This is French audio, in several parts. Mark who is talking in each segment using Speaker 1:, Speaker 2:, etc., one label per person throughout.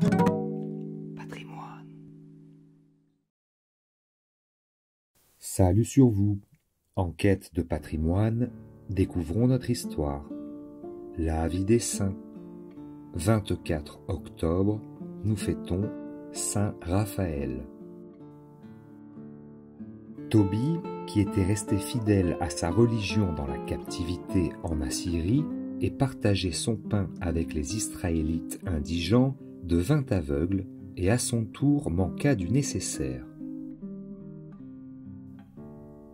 Speaker 1: Patrimoine.
Speaker 2: Salut sur vous. En quête de patrimoine, découvrons notre histoire. La vie des saints. 24 octobre, nous fêtons Saint Raphaël. Tobie, qui était resté fidèle à sa religion dans la captivité en Assyrie et partageait son pain avec les Israélites indigents, devint aveugle et à son tour manqua du nécessaire.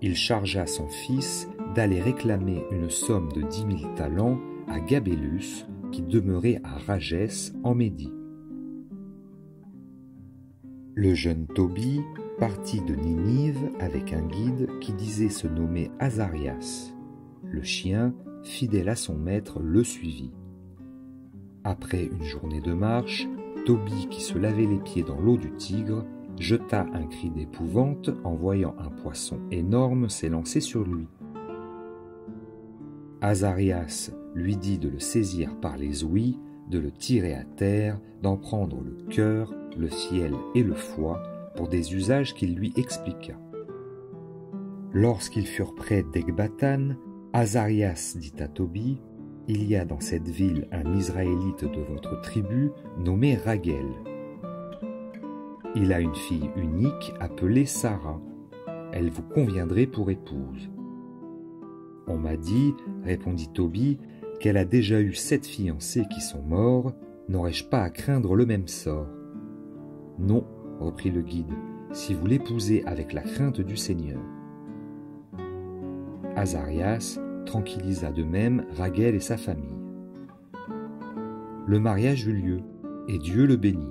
Speaker 2: Il chargea son fils d'aller réclamer une somme de 10 000 talents à Gabélus, qui demeurait à Ragès en Médie. Le jeune Tobie partit de Ninive avec un guide qui disait se nommer Azarias. Le chien, fidèle à son maître, le suivit. Après une journée de marche, Tobie, qui se lavait les pieds dans l'eau du Tigre, jeta un cri d'épouvante en voyant un poisson énorme s'élancer sur lui. Azarias lui dit de le saisir par les ouïes, de le tirer à terre, d'en prendre le cœur, le fiel et le foie, pour des usages qu'il lui expliqua. Lorsqu'ils furent près d'Ecbatane, Azarias dit à Tobie, « Il y a dans cette ville un Israélite de votre tribu nommé Raguel. Il a une fille unique appelée Sarah. Elle vous conviendrait pour épouse. » « On m'a dit, répondit Tobie, qu'elle a déjà eu 7 fiancés qui sont morts. N'aurais-je pas à craindre le même sort? » « Non, reprit le guide, si vous l'épousez avec la crainte du Seigneur. » Azarias tranquillisa de même Raguel et sa famille. Le mariage eut lieu, et Dieu le bénit.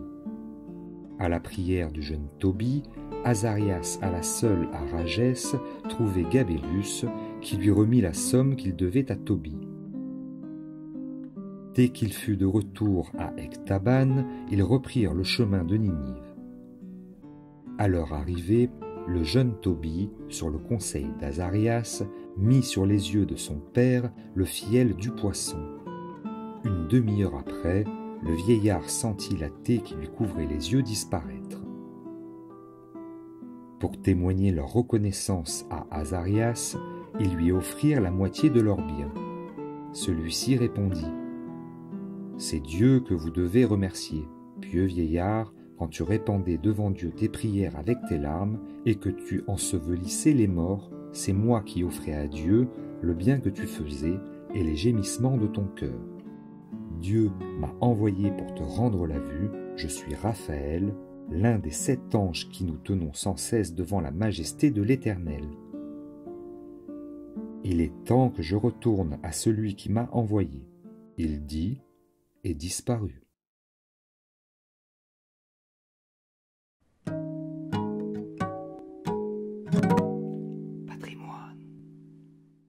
Speaker 2: À la prière du jeune Tobie, Azarias alla seul à Ragès trouver Gabélus, qui lui remit la somme qu'il devait à Tobie. Dès qu'il fut de retour à Ecbatane, ils reprirent le chemin de Ninive. À leur arrivée, le jeune Tobie, sur le conseil d'Azarias, mit sur les yeux de son père le fiel du poisson. Une demi-heure après, le vieillard sentit la taie qui lui couvrait les yeux disparaître. Pour témoigner leur reconnaissance à Azarias, ils lui offrirent la moitié de leurs biens. Celui-ci répondit, « C'est Dieu que vous devez remercier, pieux vieillard, quand tu répandais devant Dieu tes prières avec tes larmes et que tu ensevelissais les morts, c'est moi qui offrais à Dieu le bien que tu faisais et les gémissements de ton cœur. Dieu m'a envoyé pour te rendre la vue, je suis Raphaël, l'un des 7 anges qui nous tenons sans cesse devant la majesté de l'Éternel. Il est temps que je retourne à celui qui m'a envoyé. » Il dit et disparut.